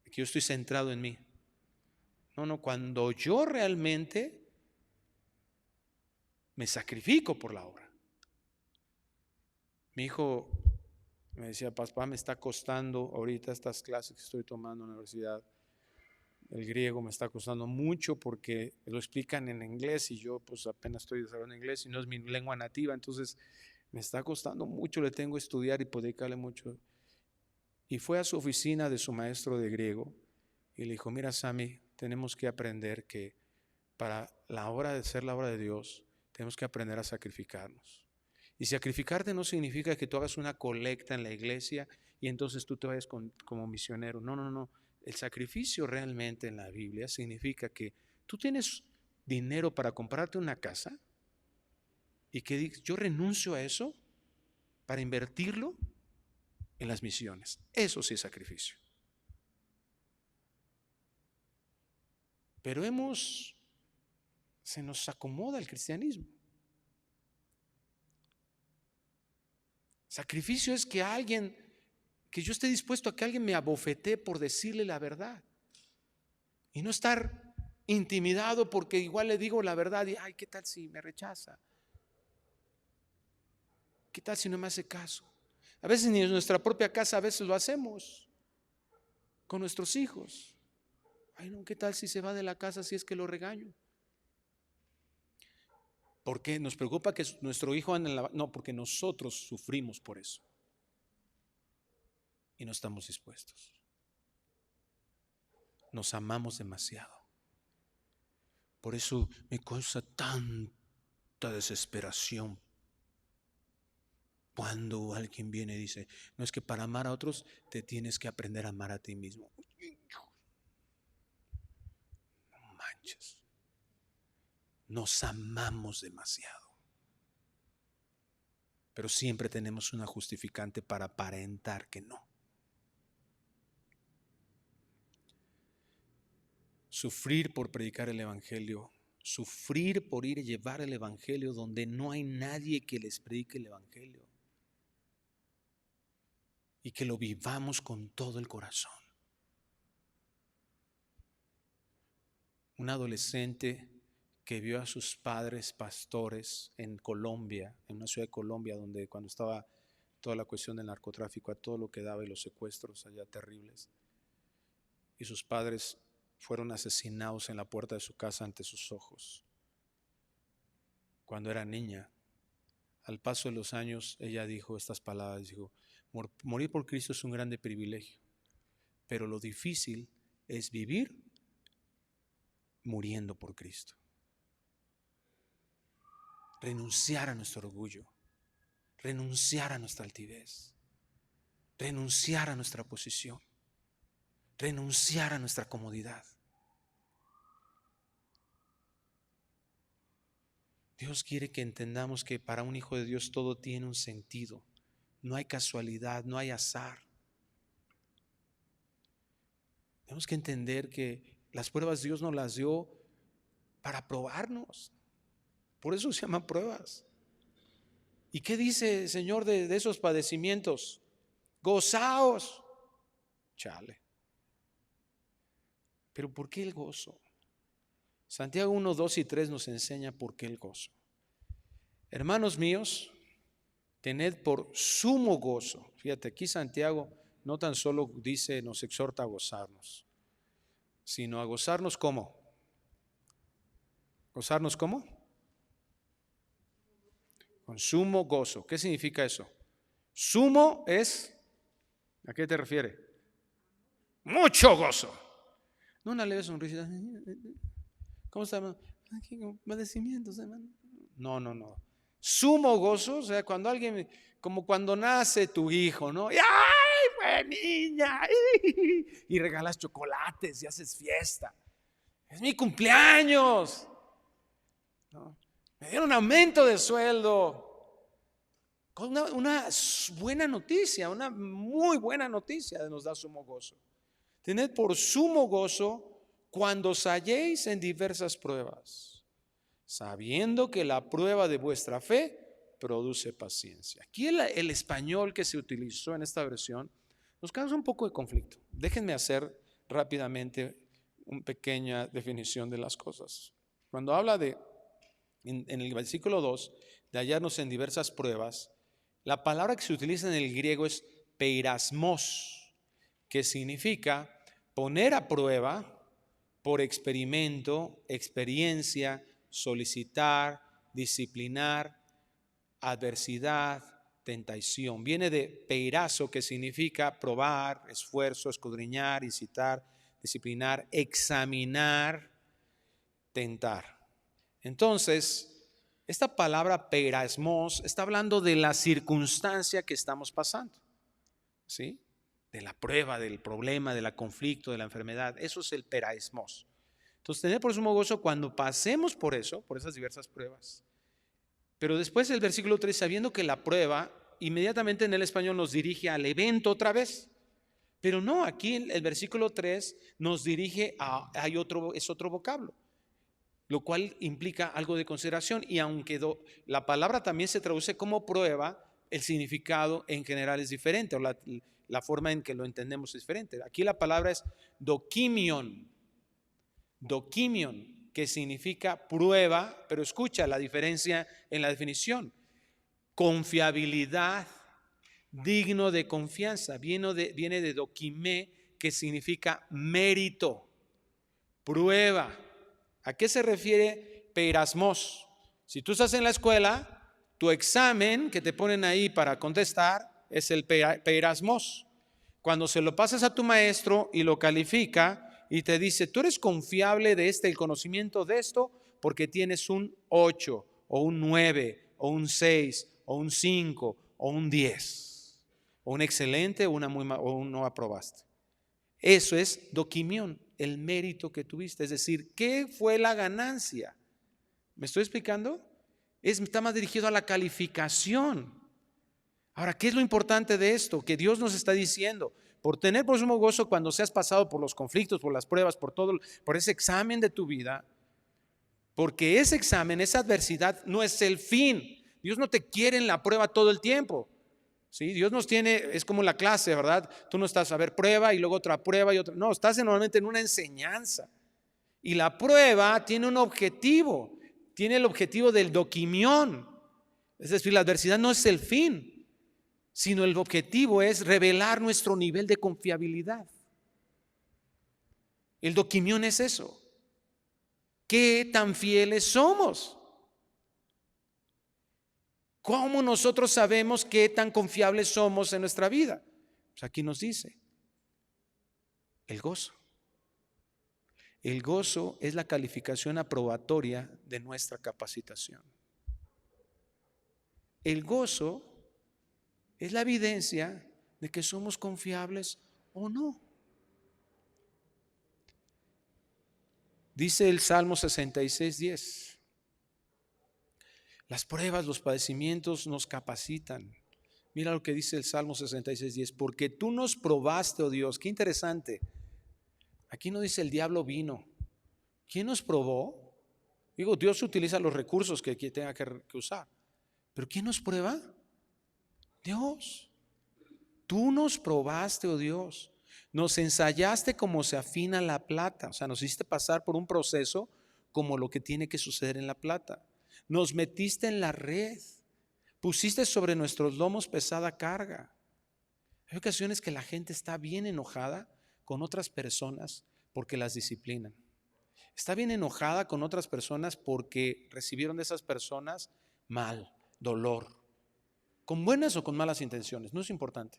A: que yo estoy centrado en mí. No, cuando yo realmente me sacrifico por la obra. Mi hijo me decía, papá, me está costando ahorita estas clases que estoy tomando en la universidad. El griego me está costando mucho porque lo explican en inglés y yo pues apenas estoy desarrollando inglés y no es mi lengua nativa, entonces me está costando mucho, le tengo que estudiar y dedicarle mucho. Y fue a su oficina de su maestro de griego y le dijo, mira Sammy, tenemos que aprender que para la obra de ser la obra de Dios, tenemos que aprender a sacrificarnos. Y sacrificarte no significa que tú hagas una colecta en la iglesia y entonces tú te vayas como misionero. No. El sacrificio realmente en la Biblia significa que tú tienes dinero para comprarte una casa y que digas, yo renuncio a eso para invertirlo en las misiones. Eso sí es sacrificio. Pero se nos acomoda el cristianismo. Sacrificio es que yo esté dispuesto a que alguien me abofetee por decirle la verdad y no estar intimidado porque igual le digo la verdad y ¿qué tal si me rechaza? ¿Qué tal si no me hace caso? A veces ni en nuestra propia casa a veces lo hacemos con nuestros hijos. No, ¿qué tal si se va de la casa si es que lo regaño? ¿Por qué? ¿Nos preocupa que nuestro hijo ande en la... No, porque nosotros sufrimos por eso y no estamos dispuestos. Nos amamos demasiado. Por eso me causa tanta desesperación cuando alguien viene y dice, no, es que para amar a otros te tienes que aprender a amar a ti mismo. No manches. Nos amamos demasiado. Pero siempre tenemos una justificante para aparentar que no. Sufrir por predicar el evangelio, sufrir por ir a llevar el evangelio donde no hay nadie que les predique el evangelio y que lo vivamos con todo el corazón. Un adolescente que vio a sus padres pastores en Colombia, en una ciudad de Colombia donde cuando estaba toda la cuestión del narcotráfico, a todo lo que daba y los secuestros allá terribles, y sus padres fueron asesinados en la puerta de su casa ante sus ojos. Cuando era niña, al paso de los años, ella dijo estas palabras, dijo, morir por Cristo es un grande privilegio, pero lo difícil es vivir muriendo por Cristo. Renunciar a nuestro orgullo, renunciar a nuestra altivez, renunciar a nuestra posición, renunciar a nuestra comodidad. Dios quiere que entendamos que para un hijo de Dios todo tiene un sentido. No hay casualidad, no hay azar. Tenemos que entender que las pruebas Dios nos las dio para probarnos. Por eso se llaman pruebas. ¿Y qué dice el Señor de esos padecimientos? Gozaos. Chale. Pero ¿por qué el gozo? Santiago 1, 2 y 3 nos enseña por qué el gozo. Hermanos míos, tened por sumo gozo. Fíjate, aquí Santiago no tan solo dice, nos exhorta a gozarnos, sino a gozarnos ¿cómo? ¿Gozarnos cómo? Con sumo gozo. ¿Qué significa eso? Sumo es, ¿a qué te refiere? Mucho gozo. No una leve sonrisa. ¿Cómo está, hermano? Aquí con padecimientos, hermano. No, no, no. Sumo gozo, o sea, cuando alguien, como cuando nace tu hijo, ¿no? Y, ¡ay, pues niña! Y regalas chocolates y haces fiesta. Es mi cumpleaños, ¿no? Me dieron un aumento de sueldo. Una buena noticia, una muy buena noticia nos da sumo gozo. Tened por sumo gozo cuando os halléis en diversas pruebas, sabiendo que la prueba de vuestra fe produce paciencia. Aquí el español que se utilizó en esta versión nos causa un poco de conflicto. Déjenme hacer rápidamente una pequeña definición de las cosas. Cuando habla en el versículo 2, de hallarnos en diversas pruebas, la palabra que se utiliza en el griego es peirasmos, que significa poner a prueba por experimento, experiencia, solicitar, disciplinar, adversidad, tentación. Viene de peirazo, que significa probar, esfuerzo, escudriñar, incitar, disciplinar, examinar, tentar. Entonces, esta palabra peirasmos está hablando de la circunstancia que estamos pasando, ¿sí? De la prueba, del problema, del conflicto, de la enfermedad. Eso es el peirasmos. Entonces, tener por sumo gozo cuando pasemos por eso, por esas diversas pruebas. Pero después el versículo 3, sabiendo que la prueba, inmediatamente en el español nos dirige al evento otra vez. Pero no, aquí el versículo 3 nos dirige es otro vocablo, lo cual implica algo de consideración. Y aunque la palabra también se traduce como prueba, el significado en general es diferente, o la forma en que lo entendemos es diferente. Aquí la palabra es dokimion, que significa prueba, pero escucha la diferencia en la definición. Confiabilidad, digno de confianza. Viene de dokimé, que significa mérito, prueba. ¿A qué se refiere peirasmos? Si tú estás en la escuela, tu examen que te ponen ahí para contestar es el peirasmos. Cuando se lo pasas a tu maestro y lo califica y te dice, tú eres confiable de el conocimiento de esto porque tienes un 8 o un 9 o un 6 o un 5 o un 10 o un excelente o un no aprobaste. Eso es dokimion, el mérito que tuviste, es decir, ¿qué fue la ganancia? ¿Me estoy explicando? Está más dirigido a la calificación. Ahora, ¿qué es lo importante de esto? Que Dios nos está diciendo, por tener por sumo gozo cuando seas pasado por los conflictos, por las pruebas, por ese examen de tu vida, porque ese examen, esa adversidad no es el fin. Dios no te quiere en la prueba todo el tiempo. ¿Sí? Dios nos tiene, es como la clase, ¿verdad? Tú no estás a ver prueba y luego otra prueba y otra. No, estás normalmente en una enseñanza. Y la prueba tiene un objetivo, tiene el objetivo del dokimion. Es decir, la adversidad no es el fin, sino el objetivo es revelar nuestro nivel de confiabilidad. El dokimion es eso. ¿Qué tan fieles somos? ¿Cómo nosotros sabemos qué tan confiables somos en nuestra vida? Pues aquí nos dice, el gozo. El gozo es la calificación aprobatoria de nuestra capacitación. El gozo es la evidencia de que somos confiables o no. Dice el Salmo 66:10. Las pruebas, los padecimientos nos capacitan. Mira lo que dice el Salmo 66:10. Porque tú nos probaste, oh Dios. Qué interesante. Aquí no dice el diablo vino. ¿Quién nos probó? Digo, Dios utiliza los recursos que tenga que usar. ¿Pero quién nos prueba? Dios. Tú nos probaste, oh Dios. Nos ensayaste como se afina la plata. O sea, nos hiciste pasar por un proceso como lo que tiene que suceder en la plata. Nos metiste en la red. Pusiste sobre nuestros lomos pesada carga. Hay ocasiones que la gente está bien enojada con otras personas porque las disciplinan. Está bien enojada con otras personas porque recibieron de esas personas mal, dolor, con buenas o con malas intenciones, no es importante.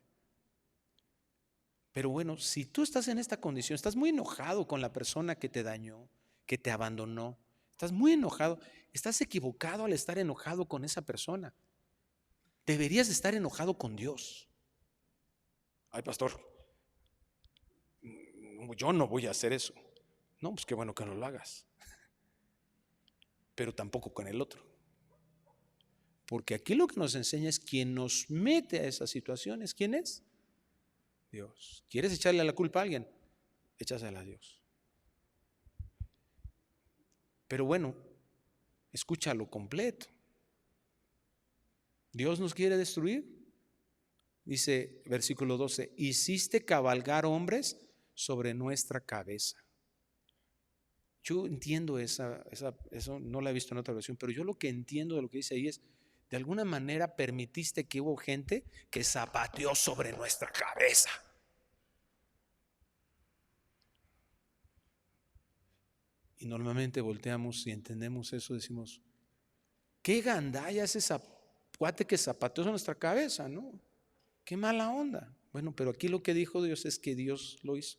A: Pero bueno, si tú estás en esta condición, estás muy enojado con la persona que te dañó, que te abandonó, Estás muy enojado. Estás equivocado al estar enojado con esa persona. Deberías de estar enojado con Dios. Ay, pastor, yo no voy a hacer eso. No, pues qué bueno que no lo hagas. Pero tampoco con el otro. Porque aquí lo que nos enseña es quien nos mete a esas situaciones. ¿Quién es? Dios. ¿Quieres echarle la culpa a alguien? Échasela a Dios. Pero bueno, escúchalo completo. ¿Dios nos quiere destruir? Dice versículo 12, hiciste cabalgar hombres sobre nuestra cabeza. Yo entiendo eso no lo he visto en otra versión, pero yo lo que entiendo de lo que dice ahí es, de alguna manera permitiste que hubo gente que zapateó sobre nuestra cabeza. Y normalmente volteamos y entendemos eso, decimos, qué gandalla es esa cuate que zapateó sobre nuestra cabeza, ¿no? Qué mala onda. Bueno, pero aquí lo que dijo Dios es que Dios lo hizo.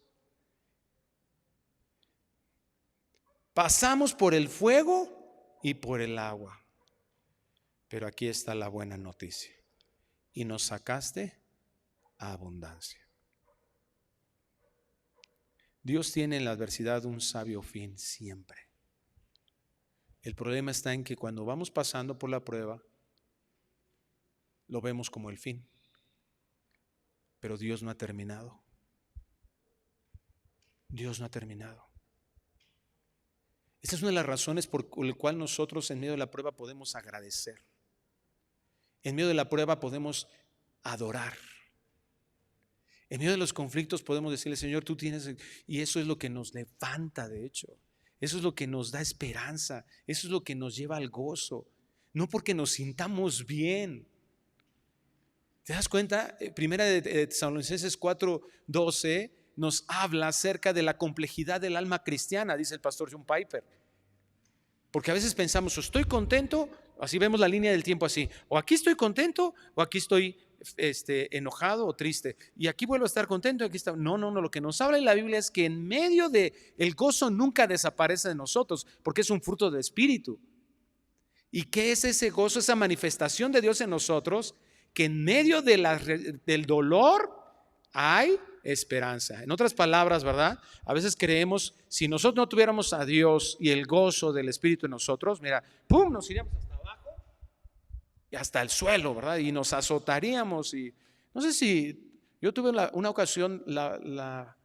A: Pasamos por el fuego y por el agua. Pero aquí está la buena noticia. Y nos sacaste a abundancia. Dios tiene en la adversidad un sabio fin siempre. El problema está en que cuando vamos pasando por la prueba, lo vemos como el fin. Pero Dios no ha terminado. Dios no ha terminado. Esta es una de las razones por la cual nosotros en medio de la prueba podemos agradecer. En medio de la prueba podemos adorar. En medio de los conflictos podemos decirle, Señor, tú tienes, y eso es lo que nos levanta, de hecho. Eso es lo que nos da esperanza. Eso es lo que nos lleva al gozo. No porque nos sintamos bien. ¿Te das cuenta? Primera de Tesalonicenses 4:12 nos habla acerca de la complejidad del alma cristiana, dice el pastor John Piper. Porque a veces pensamos, o estoy contento, así vemos la línea del tiempo así, o aquí estoy contento, o aquí estoy enojado o triste, y aquí vuelvo a estar contento, y aquí está. No, lo que nos habla en la Biblia es que en medio de el gozo nunca desaparece de nosotros, porque es un fruto del Espíritu. ¿Y qué es ese gozo? Esa manifestación de Dios en nosotros, que en medio de del dolor hay esperanza. En otras palabras, ¿verdad? A veces creemos, si nosotros no tuviéramos a Dios y el gozo del Espíritu en nosotros, mira, ¡pum!, nos iríamos hasta abajo y hasta el suelo, ¿verdad? Y nos azotaríamos. Y no sé si yo tuve una ocasión la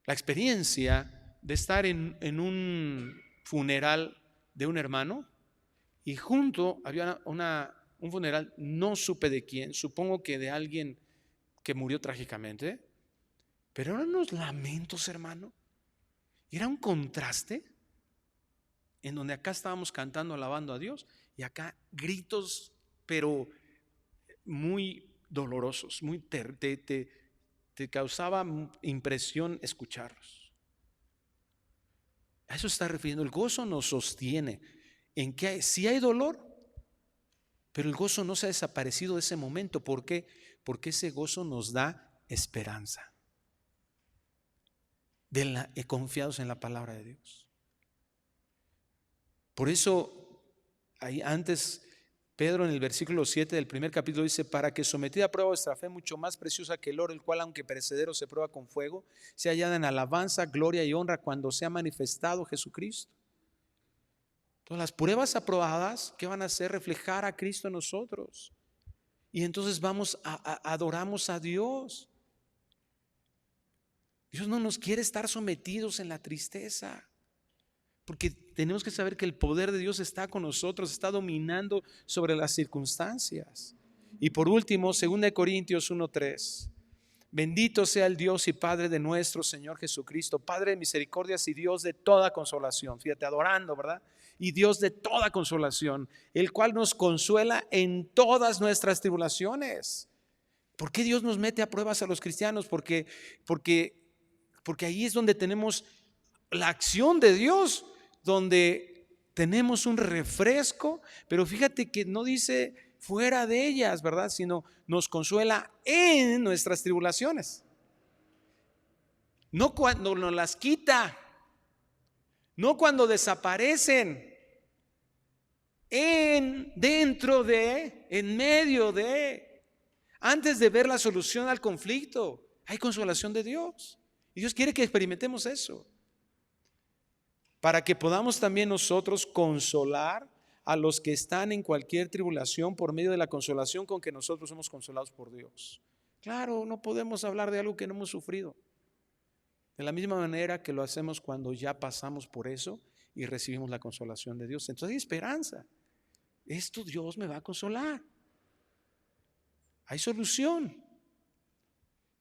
A: experiencia de estar en un funeral de un hermano, y junto había un funeral, no supe de quién, supongo que de alguien que murió trágicamente, pero eran unos lamentos, hermano. Y era un contraste en donde acá estábamos cantando, alabando a Dios, y acá gritos, pero muy dolorosos, muy te causaba impresión escucharlos. A eso está refiriendo. El gozo nos sostiene en que sí hay dolor, pero el gozo no se ha desaparecido de ese momento. ¿Por qué? Porque ese gozo nos da esperanza. Confiados en la palabra de Dios. Por eso, ahí antes, Pedro en el versículo 7 del primer capítulo dice, para que sometida a prueba vuestra fe, mucho más preciosa que el oro, el cual aunque perecedero se prueba con fuego, sea hallada en alabanza, gloria y honra cuando sea manifestado Jesucristo. Entonces las pruebas aprobadas, ¿qué van a hacer? Reflejar a Cristo en nosotros. Y entonces adoramos a Dios. Dios no nos quiere estar sometidos en la tristeza, porque tenemos que saber que el poder de Dios está con nosotros, está dominando sobre las circunstancias. Y por último, 2 Corintios 1:3. Bendito sea el Dios y Padre de nuestro Señor Jesucristo, Padre de misericordias y Dios de toda consolación. Fíjate, adorando, ¿verdad? Y Dios de toda consolación, el cual nos consuela en todas nuestras tribulaciones. ¿Por qué Dios nos mete a pruebas a los cristianos? Porque ahí es donde tenemos la acción de Dios, donde tenemos un refresco. Pero fíjate que no dice fuera de ellas, ¿verdad? Sino nos consuela en nuestras tribulaciones. No cuando nos las quita, no cuando desaparecen, dentro de, en medio de, antes de ver la solución al conflicto, hay consolación de Dios. Y Dios quiere que experimentemos eso, para que podamos también nosotros consolar a los que están en cualquier tribulación por medio de la consolación con que nosotros somos consolados por Dios. Claro, no podemos hablar de algo que no hemos sufrido. De la misma manera que lo hacemos cuando ya pasamos por eso y recibimos la consolación de Dios. Entonces hay esperanza. Esto Dios me va a consolar. Hay solución.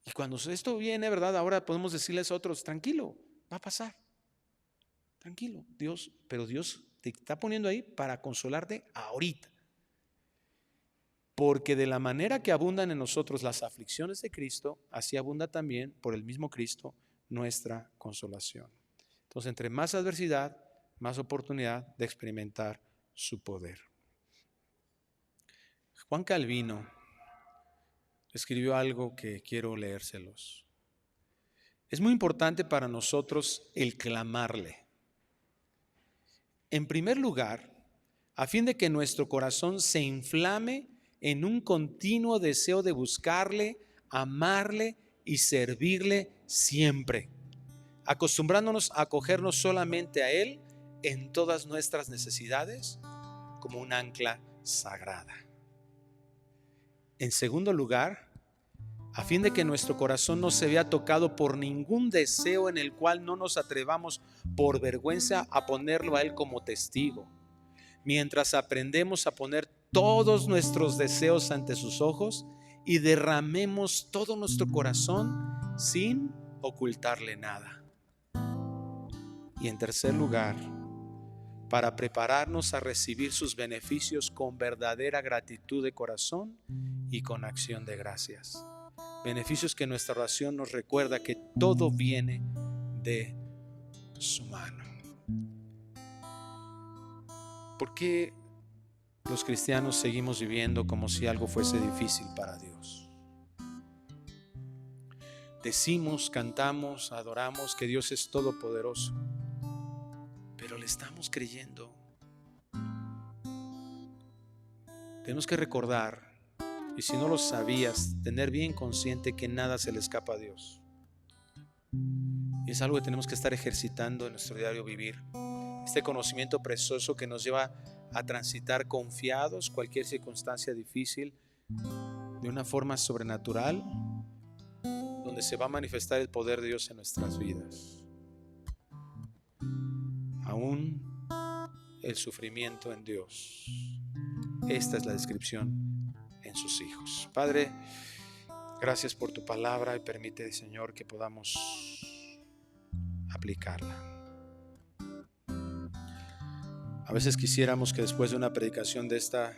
A: Y cuando esto viene, ¿verdad? Ahora podemos decirles a otros, tranquilo, va a pasar. Tranquilo, Dios, pero Dios te está poniendo ahí para consolarte ahorita. Porque de la manera que abundan en nosotros las aflicciones de Cristo, así abunda también por el mismo Cristo nuestra consolación. Entonces, entre más adversidad, más oportunidad de experimentar su poder. Juan Calvino escribió algo que quiero leérselos. Es muy importante para nosotros el clamarle. En primer lugar, a fin de que nuestro corazón se inflame en un continuo deseo de buscarle, amarle y servirle siempre, acostumbrándonos a acogernos solamente a Él en todas nuestras necesidades como un ancla sagrada. En segundo lugar, a fin de que nuestro corazón no se vea tocado por ningún deseo en el cual no nos atrevamos por vergüenza a ponerlo a Él como testigo, mientras aprendemos a poner todos nuestros deseos ante sus ojos y derramemos todo nuestro corazón sin ocultarle nada. Y en tercer lugar, para prepararnos a recibir sus beneficios con verdadera gratitud de corazón y con acción de gracias. Beneficios que nuestra oración nos recuerda que todo viene de su mano. ¿Por qué los cristianos seguimos viviendo como si algo fuese difícil para Dios? Decimos, cantamos, adoramos que Dios es todopoderoso, pero le estamos creyendo. Tenemos que recordar, y si no lo sabías, tener bien consciente que nada se le escapa a Dios. Y es algo que tenemos que estar ejercitando en nuestro diario vivir. Este conocimiento precioso que nos lleva a transitar confiados cualquier circunstancia difícil de una forma sobrenatural, donde se va a manifestar el poder de Dios en nuestras vidas. Aún el sufrimiento en Dios. Esta es la descripción en sus hijos. Padre, gracias por tu palabra y permite, Señor, que podamos aplicarla. A veces quisiéramos que después de una predicación de esta,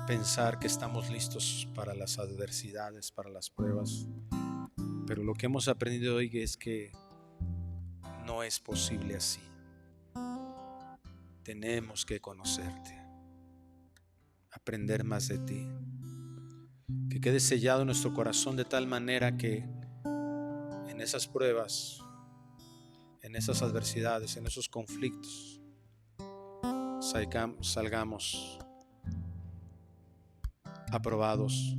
A: pensar que estamos listos para las adversidades, para las pruebas, pero lo que hemos aprendido hoy es que no es posible así. Tenemos que conocerte, aprender más de ti, que quede sellado en nuestro corazón de tal manera que en esas pruebas, en esas adversidades, en esos conflictos, salgamos aprobados,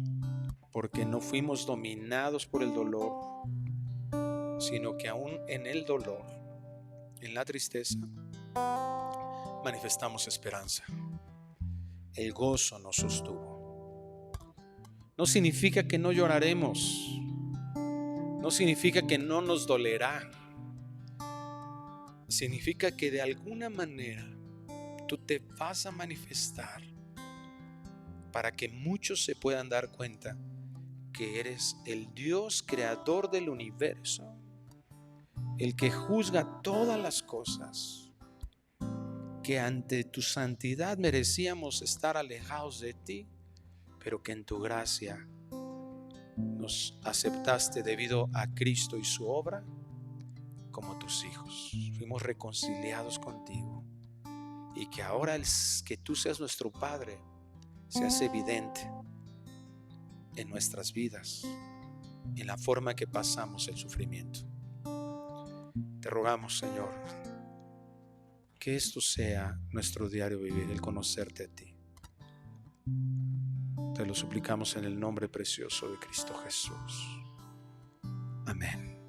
A: porque no fuimos dominados por el dolor, sino que aún en el dolor, en la tristeza, manifestamos esperanza. El gozo nos sostuvo. No significa que no lloraremos, no significa que no nos dolerá, significa que de alguna manera tú te vas a manifestar para que muchos se puedan dar cuenta que eres el Dios creador del universo, el que juzga todas las cosas, que ante tu santidad merecíamos estar alejados de ti, pero que en tu gracia nos aceptaste debido a Cristo y su obra como tus hijos. Fuimos reconciliados contigo y que ahora que tú seas nuestro Padre se hace evidente en nuestras vidas, en la forma que pasamos el sufrimiento. Te rogamos, Señor, que esto sea nuestro diario vivir, el conocerte a ti. Te lo suplicamos en el nombre precioso de Cristo Jesús. Amén.